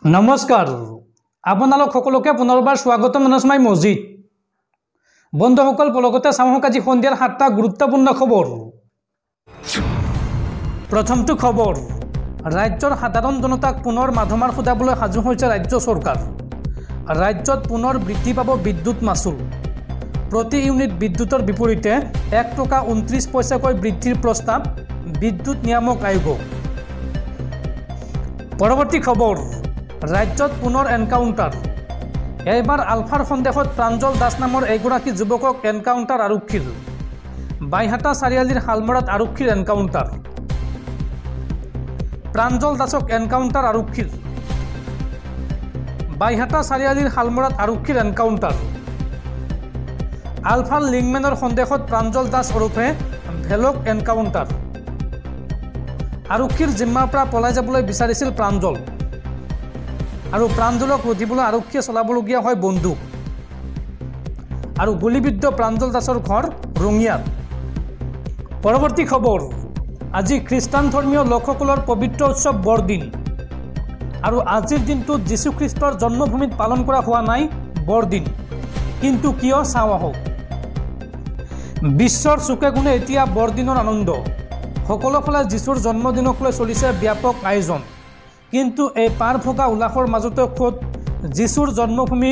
নমস্কাৰ আপোনালোক সকলোকে পুনৰবাৰ স্বাগতম মনস্মাই মছজিদ বন্ধুসকল পলকতে চামক আজি সন্ধিয়াৰ 7টা গুৰুত্বপূৰ্ণ খবৰ প্ৰথমটো খবৰ ৰাজ্যৰ সাধাৰণ জনতাক পুনৰ মাধমাৰ খুদাবলৈ সাজু হৈছে ৰাজ্য চৰকাৰ ৰাজ্যত পুনৰ বৃদ্ধি পাব বিদ্যুৎ মাচুল প্ৰতি ইউনিট বিদ্যুতৰ বিপৰীতে 1 টকা 29 পইচাকৈ বৃদ্ধিৰ প্ৰস্তাৱ বিদ্যুৎ নিয়ামক আয়োগ পৰৱৰ্তী খবৰ ৰাজ্যত পুনৰ এনকাউণ্টাৰ এইবাৰ আলফাৰ সন্দেহত প্ৰাঞ্জল দাস নামৰ এগৰাকী যুৱকক এনকাউণ্টাৰ আৰক্ষীৰ বাইহাটা চাৰিআলিৰ হালমৰাত আৰক্ষীৰ এনকাউণ্টাৰ প্ৰাঞ্জল দাসক এনকাউণ্টাৰ আৰক্ষীৰ বাইহাটা চাৰিআলিৰ হালমৰাত আৰক্ষীৰ এনকাউণ্টাৰ আলফাৰ লিংমেনৰ সন্দেহত প্ৰাঞ্জল দাস ওৰফে ভেলক এনকাউণ্টাৰ আৰক্ষীৰ জিম্মাৰ পৰা পলাই যাবলৈ বিচাৰিছিল প্ৰাঞ্জল আৰু প্ৰাঞ্জলক ৰোধিবলৈ আৰক্ষীয়ে চলাবলগীয়া হয় বন্দুক আৰু গুলিবিদ্ধ প্ৰাঞ্জল দাসৰ ঘৰ ৰঙিয়াত পৰৱৰ্তী খবৰ আজি খ্ৰীষ্টান ধৰ্মীয় লোকসকলৰ পবিত্ৰ উৎসৱ বৰদিন আৰু আজিৰ দিনটোত যীশুখ্ৰীষ্টৰ জন্মভূমিত পালন কৰা হোৱা নাই বৰদিন কিন্তু কিয় চাওঁ আহক বিশ্বৰ চুকে কোণে এতিয়া বৰদিনৰ আনন্দ সকলোফালে যীশুৰ জন্মদিনক লৈ চলিছে ব্যাপক আয়োজন কিন্তু এই পাৰ ভগা উল্লাসৰ মাজতে খোদ যীশুৰ জন্মভূমি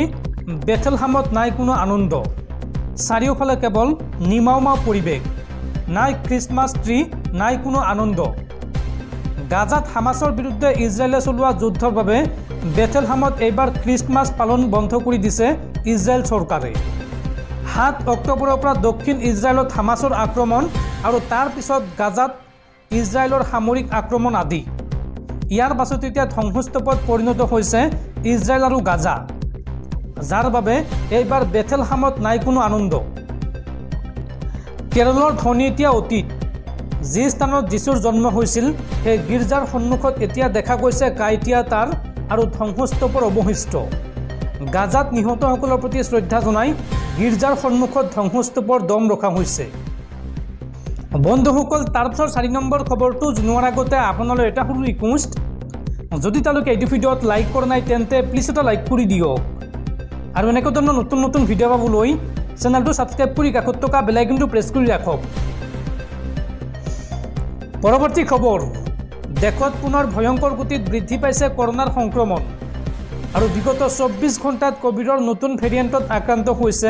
বেথেলহামত নাই কোনো আনন্দ চাৰিওফালে কেৱল নিমাওমাও পৰিৱেশ নাই খ্ৰীষ্টমাছ ট্ৰি নাই কোনো আনন্দ গাজাত হামাছৰ বিৰুদ্ধে ইজৰাইলে চলোৱা যুদ্ধৰ বাবে বেথেলহামত এইবাৰ খ্ৰীষ্টমাছ পালন বন্ধ কৰি দিছে ইজৰাইল চৰকাৰে 7 অক্টোবৰৰ পৰা দক্ষিণ ইজৰাইলত হামাছৰ আক্ৰমণ আৰু তাৰ পিছত গাজাত ইজৰাইলৰ সামৰিক আক্ৰমণ আদি ইয়াৰ পাছত এতিয়া ধ্বংসস্তূপত পৰিণত হৈছে ইজৰাইল আৰু গাজা যাৰ বাবে এইবাৰ বেথেলহামত নাই কোনো আনন্দ কেৰলৰ ধনী এতিয়া অতীত যি স্থানত যীশুৰ জন্ম হৈছিল সেই গীৰ্জাৰ সন্মুখত এতিয়া দেখা গৈছে কাঁইটীয়া তাঁৰ আৰু ধ্বংসস্তূপৰ অৱশিষ্ট গাজাত নিহতসকলৰ প্ৰতি শ্ৰদ্ধা জনাই গীৰ্জাৰ সন্মুখত ধ্বংসস্তূপৰ দম ৰখা হৈছে বন্ধুসকল তাৰপিছৰ 4 নম্বৰ খবৰটো জনোৱাৰ আগতে আপোনালৈ এটা সৰু ৰিকুৱেষ্ট যদি তালৈকে এইটো ভিডিঅ'ত লাইক কৰা নাই তেন্তে প্লিজ এটা লাইক কৰি দিয়ক আৰু এনেকুৱা ধৰণৰ নতুন নতুন ভিডিঅ' পাবলৈ চেনেলটো ছাবস্ক্ৰাইব কৰি কাষত থকা বেল আইকনটো প্ৰেছ কৰি ৰাখক পৰৱৰ্তী খবৰ দেশত পুনৰ ভয়ংকৰ গতিত বৃদ্ধি পাইছে কৰোনাৰ সংক্ৰমণ আৰু বিগত 24 ঘণ্টাত কোভিডৰ নতুন ভেৰিয়েণ্টত আক্ৰান্ত হৈছে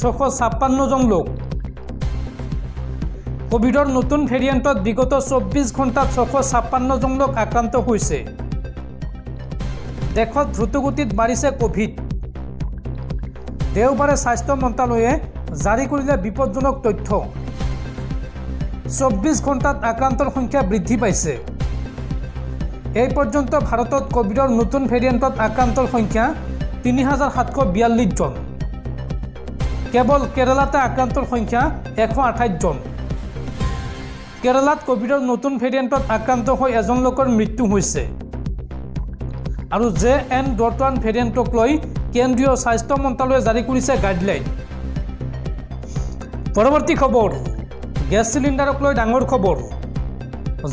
656 জন লোক কোভিডৰ নতুন ভেৰিয়েণ্টত বিগত 24 ঘণ্টাত 656 জন লোক আক্ৰান্ত হৈছে দেশত দ্ৰুতগতিত বাঢ়িছে কোভিড দেওবাৰে স্বাস্থ্য মন্ত্ৰালয়ে জাৰি কৰিলে বিপদজনক তথ্য 24 ঘণ্টাত আক্ৰান্তৰ সংখ্যা বৃদ্ধি পাইছে এই পৰ্যন্ত ভাৰতত কোভিডৰ নতুন ভেৰিয়েণ্টত আক্ৰান্তৰ সংখ্যা 3742 জন কেৱল কেৰালাতে আক্ৰান্তৰ সংখ্যা 128 জন কেৰালাত কোভিডৰ নতুন ভেৰিয়েণ্টত আক্ৰান্ত হৈ এজন লোকৰ মৃত্যু হৈছে আৰু JN.1 ভেৰিয়েণ্টক লৈ কেন্দ্ৰীয় স্বাস্থ্য মন্ত্ৰালয়ে জাৰি কৰিছে গাইডলাইন পৰৱৰ্তী খবৰ গেছ চিলিণ্ডাৰক লৈ ডাঙৰ খবৰ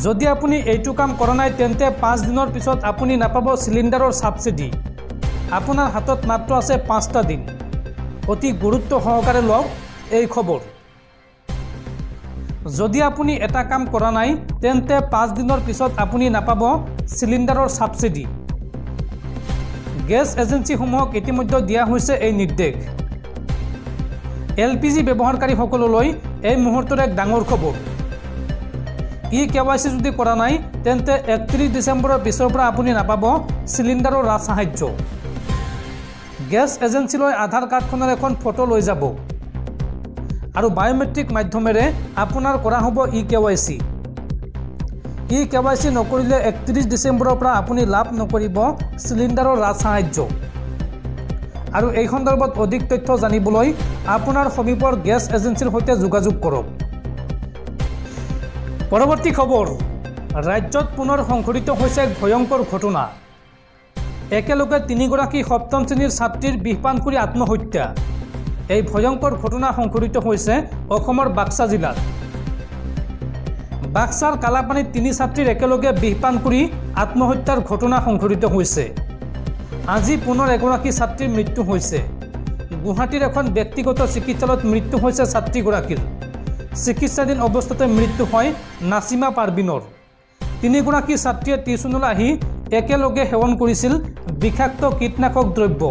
যদি আপুনি এইটো কাম কৰা নাই তেন্তে 5 দিনৰ পিছত আপুনি নাপাব চিলিণ্ডাৰৰ সাবসিডি আপোনাৰ হাতত মাত্ৰ আছে 5টা দিন অতি গুৰুত্ব সহকাৰে লওক এই খবৰ যদি আপুনি এটা কাম কৰা নাই তেন্তে 5 দিনৰ পিছত আপুনি নাপাব চিলিণ্ডাৰৰ সাবসিডি গেছ এজেন্সিসমূহক ইতিমধ্যে দিয়া হৈছে এই নিৰ্দেশ LPG ব্যৱহাৰকাৰীসকললৈ এই মুহূৰ্তৰ এক ডাঙৰ খবৰ KYC যদি কৰা নাই তেন্তে 31 ডিসেম্বৰৰ পিছৰ পৰা আপুনি নাপাব চিলিণ্ডাৰৰ সাহায্য গেছ এজেন্সিলৈ আধাৰ কাৰ্ডখনৰ এখন ফটো লৈ যাব আৰু বায়োমেট্ৰিক মাধ্যমেৰে আপোনাৰ কৰা হ'ব KYC নকৰিলে 31 ডিসেম্বৰৰ পৰা আপুনি লাভ নকৰিব চিলিণ্ডাৰৰ সাহায্য আৰু এই সন্দৰ্ভত অধিক তথ্য জানিবলৈ আপোনাৰ সমীপৰ গেছ এজেন্সিৰ সৈতে যোগাযোগ কৰক পৰৱৰ্তী খবৰ ৰাজ্যত পুনৰ সংঘটিত হৈছে এক ভয়ংকৰ ঘটনা একেলগে 3 গৰাকী সপ্তম শ্ৰেণীৰ ছাত্ৰীৰ বিষপান কৰি আত্মহত্যা এই ভয়ংকৰ ঘটনা সংঘটিত হৈছে অসমৰ বাক্সা জিলাত বাক্সাৰ কালাপানীত 3 ছাত্ৰীৰ একেলগে বিষপান কৰি আত্মহত্যাৰ ঘটনা সংঘটিত হৈছে আজি পুনৰ এগৰাকী ছাত্ৰীৰ মৃত্যু হৈছে। গুৱাহাটীৰ এখন ব্যক্তিগত চিকিৎসালয়ত মৃত্যু হৈছে ছাত্ৰীগৰাকীৰ। চিকিৎসাধীন অৱস্থাতে মৃত্যু হয় নাছিমা পাৰবিনৰ। তিনিগৰাকী ছাত্ৰীয়ে টিউচনলৈ আহি একেলগে সেৱন কৰিছিল বিষাক্ত কীটনাশক দ্ৰব্য।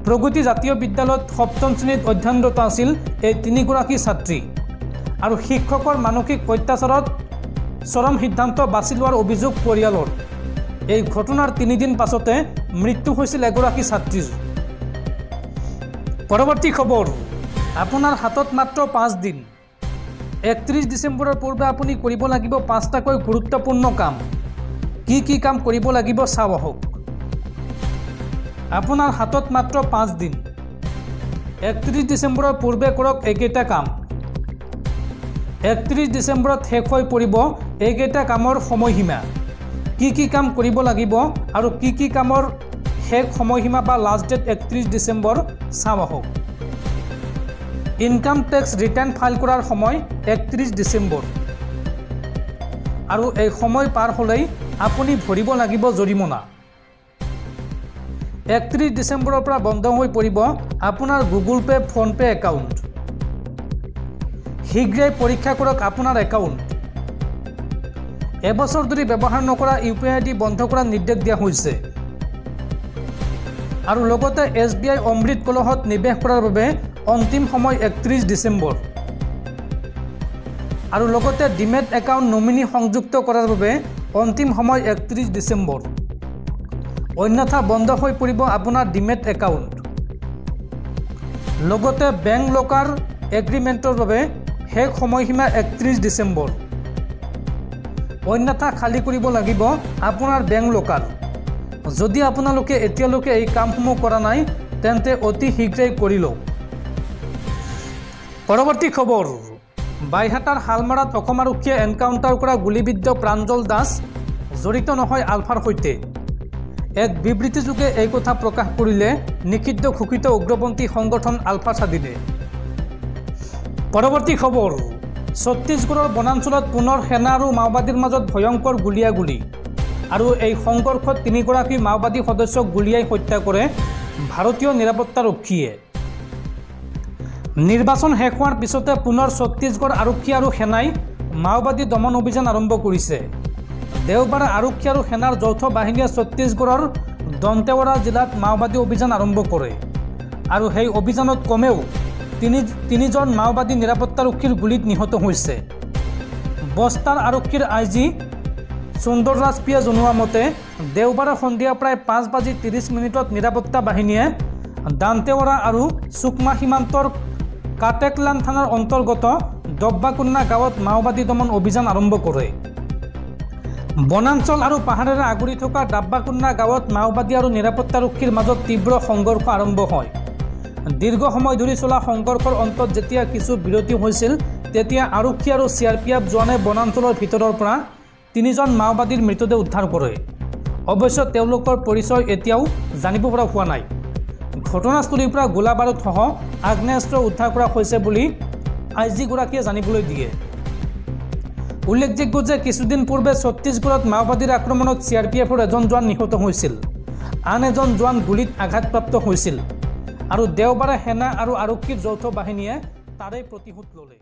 প্ৰগতি জাতীয় বিদ্যালয়ত সপ্তম শ্ৰেণীত অধ্যয়নৰত আছিল এই তিনিগৰাকী ছাত্ৰী। আৰু শিক্ষকৰ মানসিক অত্যাচাৰত চৰম সিদ্ধান্ত বাছি লোৱাৰ অভিযোগ পৰিয়ালৰ। এই ঘটনাৰ 3 দিন পাছতে মৃত্যু হৈছিল এগৰাকী ছাত্ৰীৰ। পৰৱৰ্তী খবৰ, আপোনাৰ হাতত মাত্ৰ 5 দিন। 31 ডিচেম্বৰৰ পূৰ্বে আপুনি কৰিব লাগিব 5টাকৈ গুৰুত্বপূৰ্ণ কাম। কি কাম কৰিব লাগিব চাওঁ আহক। আপোনাৰ হাতত মাত্ৰ 5 দিন। 31 ডিচেম্বৰৰ পূৰ্বে কৰক এইকেইটা কাম। 31 ডিচেম্বৰত শেষ হৈ পৰিব এইকেইটা কামৰ সময়সীমা। কি কাম কৰিব লাগিব আৰু কি কামৰ শেষ সময়সীমা বা লাষ্ট ডেট 31 ডিচেম্বৰ চাওঁ আহক। ইনকাম টেক্স ৰিটাৰ্ণ ফাইল কৰাৰ সময় 31 ডিচেম্বৰ। আৰু এই সময় পাৰ হ'লেই আপুনি ভৰিব লাগিব জৰিমনা। 31 ডিচেম্বৰৰ পৰা বন্ধ হৈ পৰিব আপোনাৰ গুগল পে, ফোনপে একাউণ্ট। শীঘ্ৰেই পৰীক্ষা কৰক আপোনাৰ একাউণ্ট। এবছৰ ধৰি ব্যৱহাৰ নকৰা UPI ID বন্ধ কৰাৰ নিৰ্দেশ দিয়া হৈছে। আৰু লগতে SBI অমৃত কলহত নিৱেশ কৰাৰ বাবে অন্তিম সময় 31 ডিচেম্বৰ। আৰু লগতে ডিমেট একাউণ্ট নমিনি সংযুক্ত কৰাৰ বাবে অন্তিম সময় 31 ডিচেম্বৰ। অন্যথা বন্ধ হৈ পৰিব আপোনাৰ ডিমেট একাউণ্ট। লগতে বেংক লকাৰ এগ্ৰিমেণ্টৰ বাবে শেষ সময়সীমা 31 ডিচেম্বৰ। অন্যথা খালী কৰিব লাগিব আপোনাৰ বেংক লকাৰ। যদি আপোনালোকে এতিয়ালৈকে এই কামসমূহ কৰা নাই তেন্তে অতি শীঘ্ৰেই কৰি লওক। পৰৱৰ্তী খবৰ, বাইহাটাৰ হালমাৰাত অসম আৰক্ষীয়ে এনকাউণ্টাৰ কৰা গুলীবিদ্ধ প্ৰাঞ্জল দাস জড়িত নহয় আলফাৰ সৈতে। এক বিবৃতিযোগে এই কথা প্ৰকাশ কৰিলে নিষিদ্ধ ঘোষিত উগ্ৰপন্থী সংগঠন আলফা স্বাধীনে। পৰৱৰ্তী খবৰ, ছত্তীশগড়ৰ বনাঞ্চলত পুনৰ সেনা আৰু মাওবাদীৰ মাজত ভয়ংকৰ গুলীয়াগুলী। আৰু এই সংঘৰ্ষত 3গৰাকী মাওবাদী সদস্যক গুলীয়াই হত্যা কৰে ভাৰতীয় নিৰাপত্তাৰক্ষীয়ে। নিৰ্বাচন শেষ হোৱাৰ পিছতে পুনৰ ছত্তীশগড় আৰক্ষী আৰু সেনাই মাওবাদী দমন অভিযান আৰম্ভ কৰিছে। দেওবাৰে আৰক্ষী আৰু সেনাৰ যৌথ বাহিনীয়ে ছত্তীশগড়ৰ দন্তেৱাড়া জিলাত মাওবাদী অভিযান আৰম্ভ কৰে। আৰু সেই অভিযানত কমেও তিনিজন মাওবাদী নিৰাপত্তাৰক্ষীৰ গুলীত নিহত হৈছে। বস্তাৰ আৰক্ষীৰ IG সুন্দৰৰাজ পিয়ে জনোৱা মতে দেওবাৰে সন্ধিয়া প্ৰায় 5:30 নিৰাপত্তা বাহিনীয়ে দান্তেৱাড়া আৰু সুকমা সীমান্তৰ কাটেকলান থানাৰ অন্তৰ্গত ডব্বাকুন্না গাঁৱত মাওবাদী দমন অভিযান আৰম্ভ কৰে। বনাঞ্চল আৰু পাহাৰেৰে আগুৰি থকা ডাব্বাকুন্না গাঁৱত মাওবাদী আৰু নিৰাপত্তাৰক্ষীৰ মাজত তীব্ৰ সংঘৰ্ষ আৰম্ভ হয়। দীৰ্ঘ সময় ধৰি চলা সংঘৰ্ষৰ অন্তত যেতিয়া কিছু বিৰতি হৈছিল তেতিয়া আৰক্ষী আৰু CRPF জোৱানে বনাঞ্চলৰ ভিতৰৰ পৰা 3জন মাওবাদীৰ মৃতদেহ উদ্ধাৰ কৰে। অৱশ্যে তেওঁলোকৰ পৰিচয় এতিয়াও জানিব পৰা হোৱা নাই। ঘটনাস্থলীৰ পৰা গোলা বাৰুদসহ আগ্নেয়াস্ত্ৰ উদ্ধাৰ কৰা হৈছে বুলি IG-গৰাকীয়ে জানিবলৈ দিয়ে। উল্লেখযোগ্য যে কিছুদিন পূৰ্বে ছত্তীশগড়ত মাওবাদীৰ আক্ৰমণত CRPFৰ এজন জোৱান নিহত হৈছিল। আন এজন জোৱান গুলীত আঘাতপ্ৰাপ্ত হৈছিল। আৰু দেওবাৰে সেনা আৰু আৰক্ষীৰ যৌথ বাহিনীয়ে তাৰে প্ৰতিশোধ ল'লে।